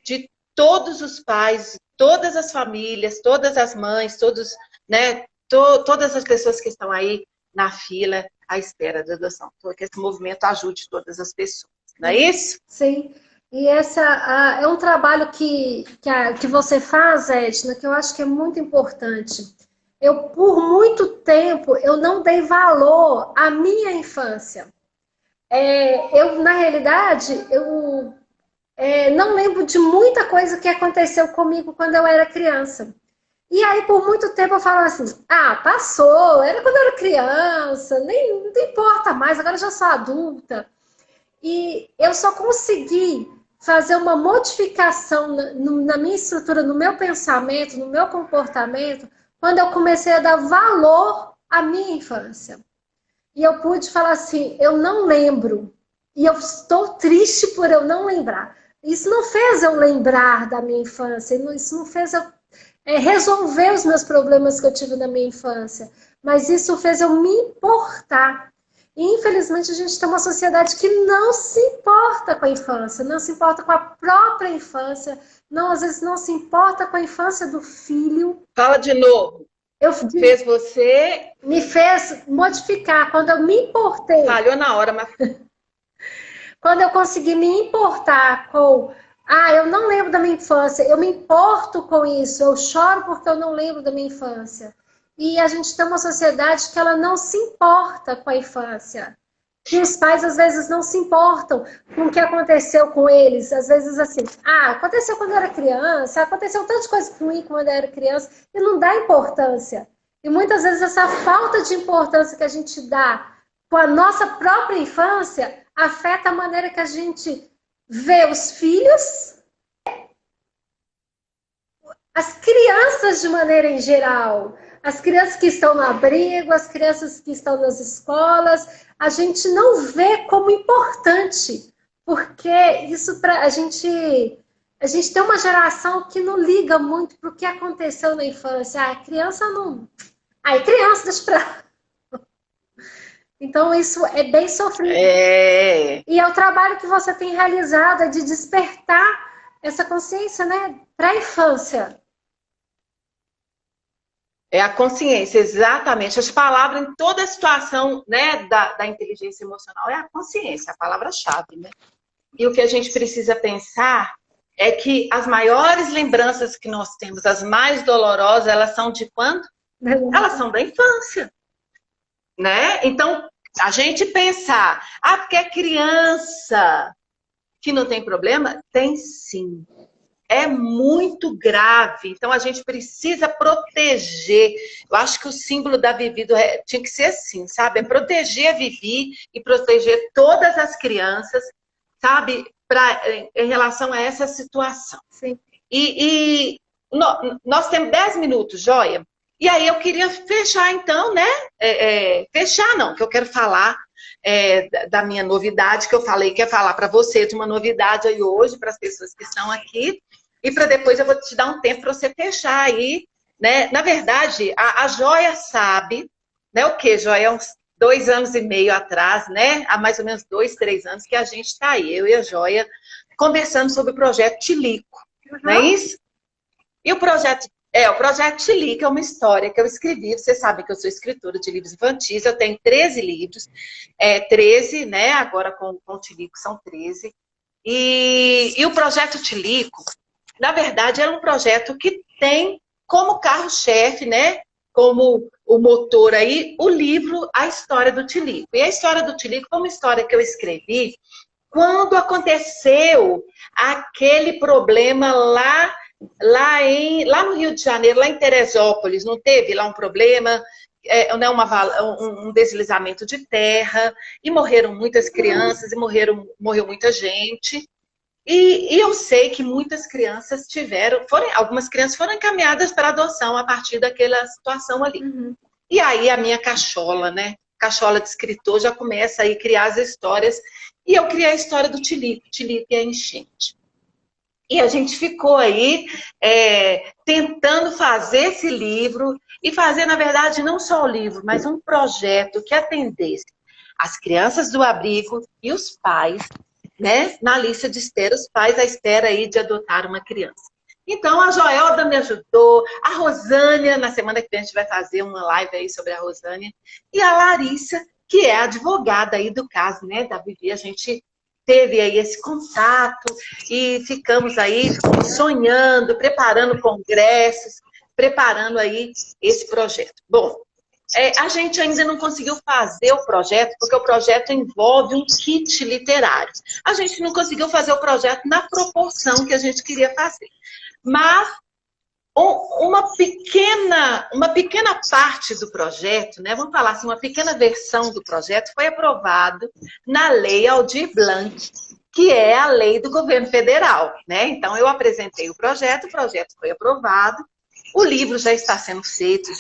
de todos os pais, todas as famílias, todas as mães, todos, né, todas as pessoas que estão aí na fila à espera da adoção. Então, que esse movimento ajude todas as pessoas, não é isso? Sim. E essa é um trabalho que você faz, Edna, que eu acho que é muito importante. Eu, por muito tempo, eu não dei valor à minha infância. Na realidade, eu não lembro de muita coisa que aconteceu comigo quando eu era criança. E aí, por muito tempo, eu falava assim, passou, era quando eu era criança, não importa mais, agora eu já sou adulta. E eu só consegui fazer uma modificação na minha estrutura, no meu pensamento, no meu comportamento, quando eu comecei a dar valor à minha infância. E eu pude falar assim, eu não lembro, e eu estou triste por eu não lembrar. Isso não fez eu lembrar da minha infância, isso não fez eu resolver os meus problemas que eu tive na minha infância, mas isso fez eu me importar. E, infelizmente, a gente tem uma sociedade que não se importa com a infância, não se importa com a própria infância, às vezes não se importa com a infância do filho. Fala de novo. Me fez modificar. Quando eu me importei... Falhou na hora, mas... Quando eu consegui me importar com... eu não lembro da minha infância, eu me importo com isso, eu choro porque eu não lembro da minha infância. E a gente tem uma sociedade que ela não se importa com a infância. E os pais, às vezes, não se importam com o que aconteceu com eles. Às vezes, assim, aconteceu quando eu era criança, aconteceu tantas coisas ruins quando eu era criança, e não dá importância. E muitas vezes essa falta de importância que a gente dá com a nossa própria infância afeta a maneira que a gente vê os filhos, as crianças de maneira em geral, as crianças que estão no abrigo, as crianças que estão nas escolas, a gente não vê como importante. porque isso a gente tem uma geração que não liga muito para o que aconteceu na infância. A criança não... criança, deixa pra... Então, isso é bem sofrido. E é o trabalho que você tem realizado, é de despertar essa consciência, né, para a infância. É a consciência, exatamente. As palavras em toda a situação, né, da inteligência emocional é a consciência, a palavra-chave, né? E o que a gente precisa pensar é que as maiores lembranças que nós temos, as mais dolorosas, elas são de quando? Elas são da infância, né? Então, a gente pensar, porque é criança que não tem problema? Tem sim. É muito grave. Então, a gente precisa proteger. Eu acho que o símbolo da Vivi tinha que ser assim, sabe? É proteger a Vivi e proteger todas as crianças, sabe? Em relação a essa situação. Sim. Nós temos 10 minutos, joia? E aí eu queria fechar então, né? Fechar não, que eu quero falar da minha novidade, que eu falei que ia falar para você de uma novidade aí hoje, para as pessoas que estão aqui, e para depois eu vou te dar um tempo para você fechar aí, né? Na verdade, a Joia sabe, né? O que, Joia? Uns 2 anos e meio atrás, né? Há mais ou menos 2, 3 anos que a gente está aí, eu e a Joia, conversando sobre o projeto Tilico, não é isso? E o projeto Tilico é uma história que eu escrevi. Vocês sabem que eu sou escritora de livros infantis, eu tenho 13 livros, 13, né? Agora com o Tilico são 13. E o projeto Tilico, na verdade, é um projeto que tem como carro-chefe, né? Como o motor aí, o livro A História do Tilico. E a História do Tilico foi uma história que eu escrevi quando aconteceu aquele problema lá no Rio de Janeiro, lá em Teresópolis, não teve lá um problema, um deslizamento de terra, e morreram muitas crianças, e morreu muita gente. E eu sei que muitas crianças algumas crianças foram encaminhadas para adoção a partir daquela situação ali. Uhum. E aí a minha cachola, né? Cachola de escritor, já começa aí a criar as histórias. E eu criei a história do Tilico. Tilico e a enchente. E a gente ficou aí tentando fazer esse livro e fazer, na verdade, não só o livro, mas um projeto que atendesse as crianças do abrigo e os pais, né, na lista de espera, os pais à espera aí de adotar uma criança. Então, a Joelda me ajudou, a Rosânia, na semana que vem a gente vai fazer uma live aí sobre a Rosânia, e a Larissa, que é a advogada aí do caso, né, da Vivi. A gente teve aí esse contato e ficamos aí sonhando, preparando congressos, preparando aí esse projeto. Bom, a gente ainda não conseguiu fazer o projeto, porque o projeto envolve um kit literário. A gente não conseguiu fazer o projeto na proporção que a gente queria fazer. Mas uma pequena parte do projeto, né, vamos falar assim, uma pequena versão do projeto foi aprovado na Lei Aldir Blanc, que é a lei do governo federal, né? Então, eu apresentei o projeto foi aprovado, o livro já está sendo feito,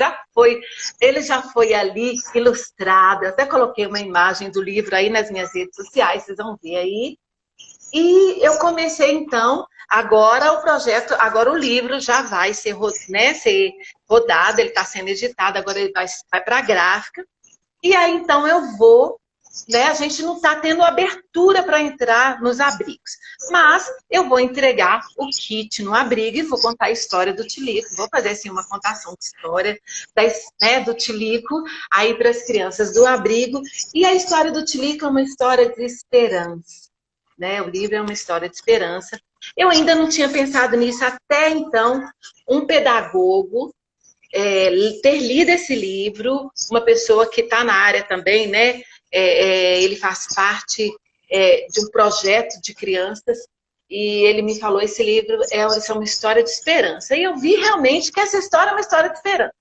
ele já foi ali ilustrado, eu até coloquei uma imagem do livro aí nas minhas redes sociais, vocês vão ver aí. E eu comecei, então, agora o livro já vai ser, né, ser rodado, ele está sendo editado, agora ele vai para a gráfica. E aí, então, eu vou, né, a gente não está tendo abertura para entrar nos abrigos, mas eu vou entregar o kit no abrigo e vou contar a história do Tilico, vou fazer, assim, uma contação de história do Tilico aí para as crianças do abrigo. E a história do Tilico é uma história de esperança. Né? O livro é uma história de esperança. Eu ainda não tinha pensado nisso até então, um pedagogo ter lido esse livro, uma pessoa que está na área também, né? Ele faz parte de um projeto de crianças, e ele me falou, esse livro é uma história de esperança. E eu vi realmente que essa história é uma história de esperança.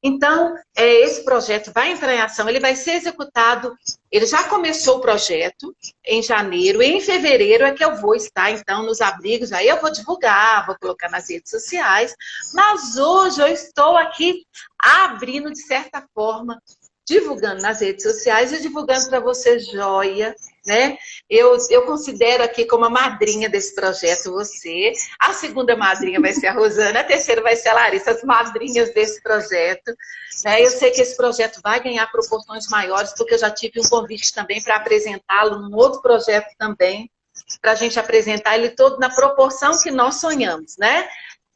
Então, esse projeto vai entrar em ação, ele vai ser executado, ele já começou o projeto em janeiro, e em fevereiro é que eu vou estar, então, nos abrigos, aí eu vou divulgar, vou colocar nas redes sociais, mas hoje eu estou aqui abrindo, de certa forma, divulgando nas redes sociais e divulgando para você, joia, né? Eu considero aqui como a madrinha desse projeto você. A segunda madrinha vai ser a Rosana, a terceira vai ser a Larissa, as madrinhas desse projeto. Né? Eu sei que esse projeto vai ganhar proporções maiores, porque eu já tive um convite também para apresentá-lo num outro projeto também, para a gente apresentar ele todo na proporção que nós sonhamos, né?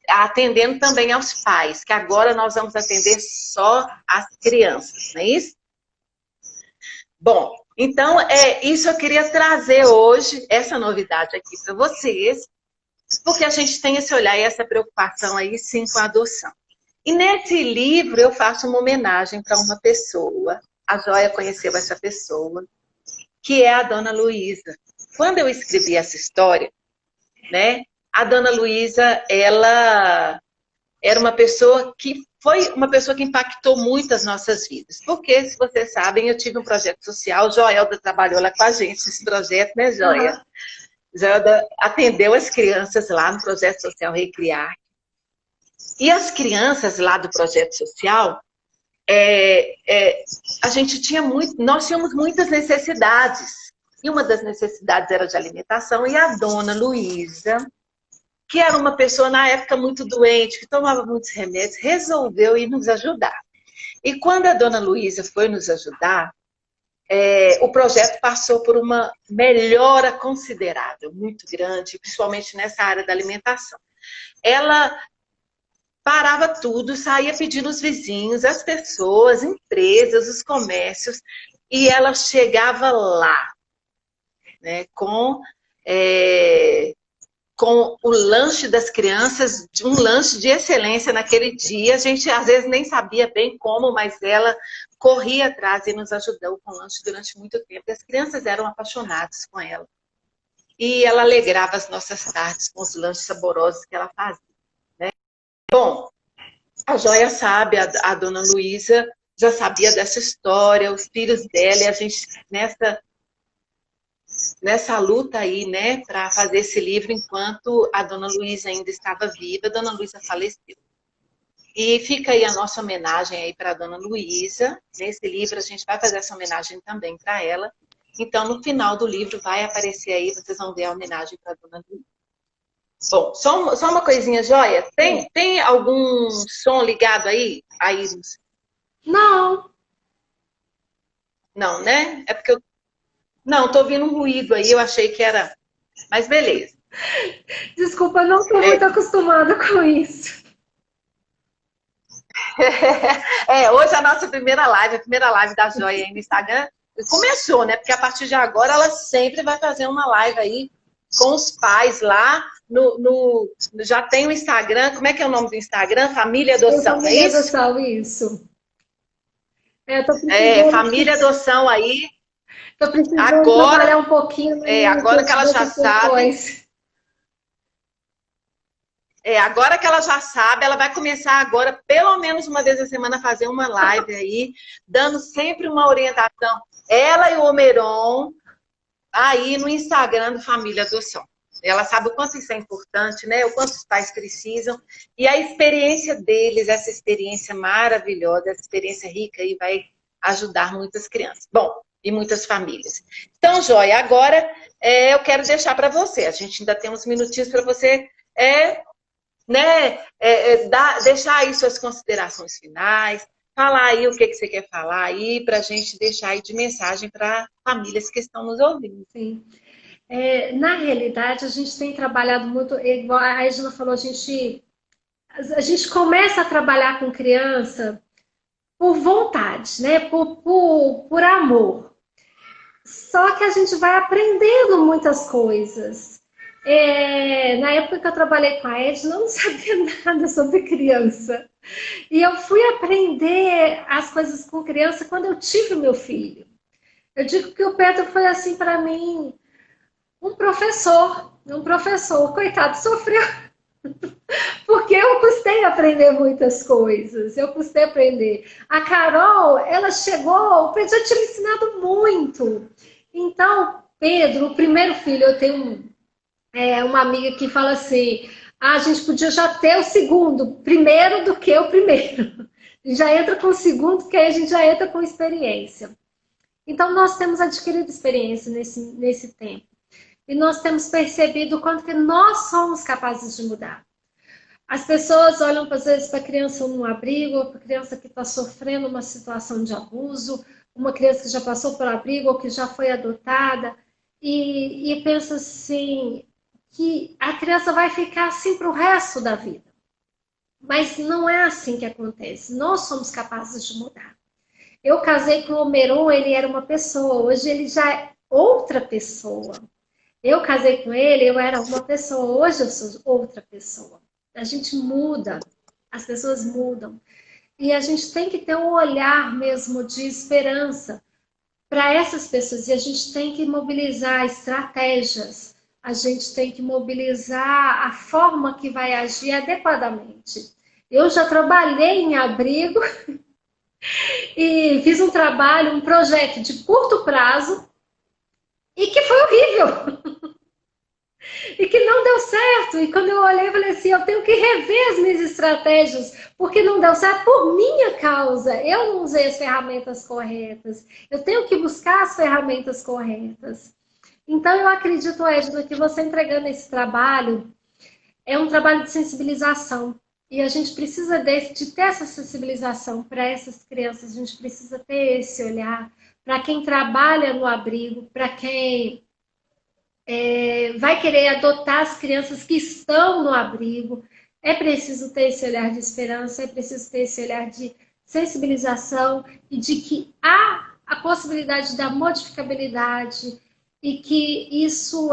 Atendendo também aos pais, que agora nós vamos atender só as crianças, não é isso? Bom, então, isso eu queria trazer hoje, essa novidade aqui para vocês, porque a gente tem esse olhar e essa preocupação aí, sim, com a adoção. E nesse livro eu faço uma homenagem para uma pessoa, a Joia conheceu essa pessoa, que é a Dona Luísa. Quando eu escrevi essa história, né, a Dona Luísa, ela era uma pessoa que foi uma pessoa que impactou muito as nossas vidas. Porque, se vocês sabem, eu tive um projeto social, Joelda trabalhou lá com a gente nesse projeto, né, Joia? Uhum. Joelda atendeu as crianças lá no projeto social Recriar. E as crianças lá do projeto social, a gente tinha nós tínhamos muitas necessidades. E uma das necessidades era de alimentação, e a Dona Luísa, que era uma pessoa, na época, muito doente, que tomava muitos remédios, resolveu ir nos ajudar. E quando a Dona Luísa foi nos ajudar, o projeto passou por uma melhora considerável, muito grande, principalmente nessa área da alimentação. Ela parava tudo, saía pedindo os vizinhos, as pessoas, empresas, os comércios, e ela chegava lá, né, com o lanche das crianças, um lanche de excelência naquele dia. A gente, às vezes, nem sabia bem como, mas ela corria atrás e nos ajudou com o lanche durante muito tempo. E as crianças eram apaixonadas com ela. E ela alegrava as nossas tardes com os lanches saborosos que ela fazia. Né? Bom, a Joia sabe, a Dona Luísa já sabia dessa história, os filhos dela, e a gente, nessa luta aí, né, para fazer esse livro, enquanto a Dona Luísa ainda estava viva, a Dona Luísa faleceu. E fica aí a nossa homenagem aí para a Dona Luísa. Nesse livro a gente vai fazer essa homenagem também para ela. Então, no final do livro vai aparecer aí, vocês vão ver a homenagem para a Dona Luísa. Bom, só uma coisinha, Joia. Tem algum som ligado aí? Não. Não, né? É porque eu... Não, tô ouvindo um ruído aí, eu achei que era... Mas beleza. Desculpa, não tô muito acostumada com isso. Hoje a nossa primeira live da Joia aí no Instagram, começou, né? Porque a partir de agora ela sempre vai fazer uma live aí com os pais lá, já tem o Instagram, como é que é o nome do Instagram? Família Adoção, Família Adoção, isso. Família Adoção aí. Tô precisando trabalhar um pouquinho. Agora que ela já sabe. Agora que ela já sabe, ela vai começar agora, pelo menos uma vez a semana, a fazer uma live aí, dando sempre uma orientação. Ela e o Omeron, aí no Instagram do Família Adoção. Ela sabe o quanto isso é importante, né? O quanto os pais precisam. E a experiência deles, essa experiência maravilhosa, essa experiência rica aí, vai ajudar muitas crianças. Bom, e muitas famílias. Então, Joia, agora eu quero deixar para você. A gente ainda tem uns minutinhos para você deixar aí suas considerações finais, falar aí o que você quer falar aí, para a gente deixar aí de mensagem para famílias que estão nos ouvindo. Sim. Na realidade, a gente tem trabalhado muito, igual a Regina falou, a gente começa a trabalhar com criança por vontade, né? Por amor. Só que a gente vai aprendendo muitas coisas. Na época que eu trabalhei com a Edna, eu não sabia nada sobre criança. E eu fui aprender as coisas com criança quando eu tive meu filho. Eu digo que o Pedro foi assim para mim, um professor, coitado, sofreu. Porque eu custei aprender muitas coisas, A Carol, ela chegou, o Pedro já tinha ensinado muito. Então, Pedro, o primeiro filho, eu tenho uma amiga que fala assim, a gente podia já ter o segundo, primeiro do que o primeiro. Já entra com o segundo, que aí a gente já entra com experiência. Então, nós temos adquirido experiência nesse tempo. E nós temos percebido o quanto que nós somos capazes de mudar. As pessoas olham, às vezes, para a criança num abrigo, ou para a criança que está sofrendo uma situação de abuso, uma criança que já passou por abrigo ou que já foi adotada, e pensa assim, que a criança vai ficar assim para o resto da vida. Mas não é assim que acontece. Nós somos capazes de mudar. Eu casei com o Omeron, ele era uma pessoa, hoje ele já é outra pessoa. Eu casei com ele, eu era uma pessoa, hoje eu sou outra pessoa. A gente muda, as pessoas mudam. E a gente tem que ter um olhar mesmo de esperança para essas pessoas. E a gente tem que mobilizar estratégias, a gente tem que mobilizar a forma que vai agir adequadamente. Eu já trabalhei em abrigo e fiz um trabalho, um projeto de curto prazo e que foi horrível. E que não deu certo. E quando eu olhei, eu falei assim, eu tenho que rever as minhas estratégias, porque não deu certo por minha causa. Eu não usei as ferramentas corretas. Eu tenho que buscar as ferramentas corretas. Então, eu acredito, Edna, que você entregando esse trabalho é um trabalho de sensibilização. E a gente precisa de ter essa sensibilização para essas crianças. A gente precisa ter esse olhar para quem trabalha no abrigo, para quem vai querer adotar as crianças que estão no abrigo. É preciso ter esse olhar de esperança, é preciso ter esse olhar de sensibilização e de que há a possibilidade da modificabilidade e que isso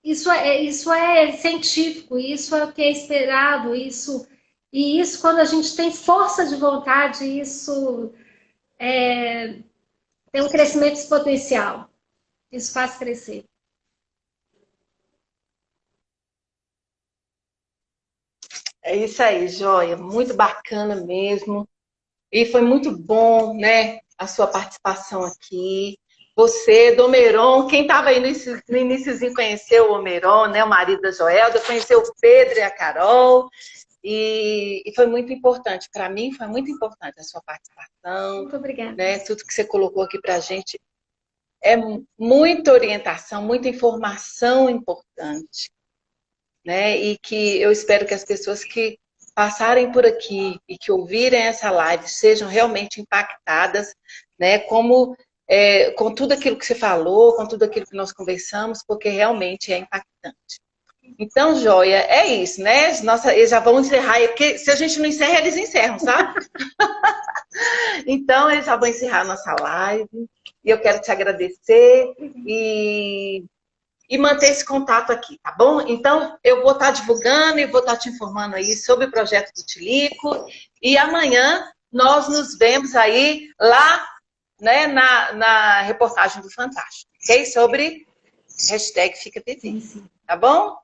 isso é científico, isso é o que é esperado, e isso quando a gente tem força de vontade, isso tem um crescimento exponencial. Isso faz crescer. É isso aí, joia. Muito bacana mesmo. E foi muito bom, né, a sua participação aqui. Você, do Omeron, quem estava aí no iníciozinho conheceu o Omeron, né, o marido da Joelda, conheceu o Pedro e a Carol. E foi muito importante. Para mim, foi muito importante a sua participação. Muito obrigada. Né, tudo que você colocou aqui para a gente é muita orientação, muita informação importante. Né? E que eu espero que as pessoas que passarem por aqui e que ouvirem essa live sejam realmente impactadas, né? Com tudo aquilo que você falou, com tudo aquilo que nós conversamos, porque realmente é impactante. Então, joia, é isso, né? Nossa, eles já vão encerrar, porque se a gente não encerra, eles encerram, sabe? Então, eles já vão encerrar a nossa live. E eu quero te agradecer e manter esse contato aqui, tá bom? Então, eu vou estar divulgando e vou estar te informando aí sobre o projeto do Tilico. E amanhã nós nos vemos aí lá, né, na reportagem do Fantástico, ok? Sobre #FicaTV, tá bom?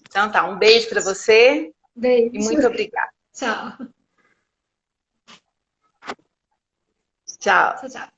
Então tá, um beijo para você. Beijo. E muito obrigada. Tchau. Tchau. Tchau, tchau.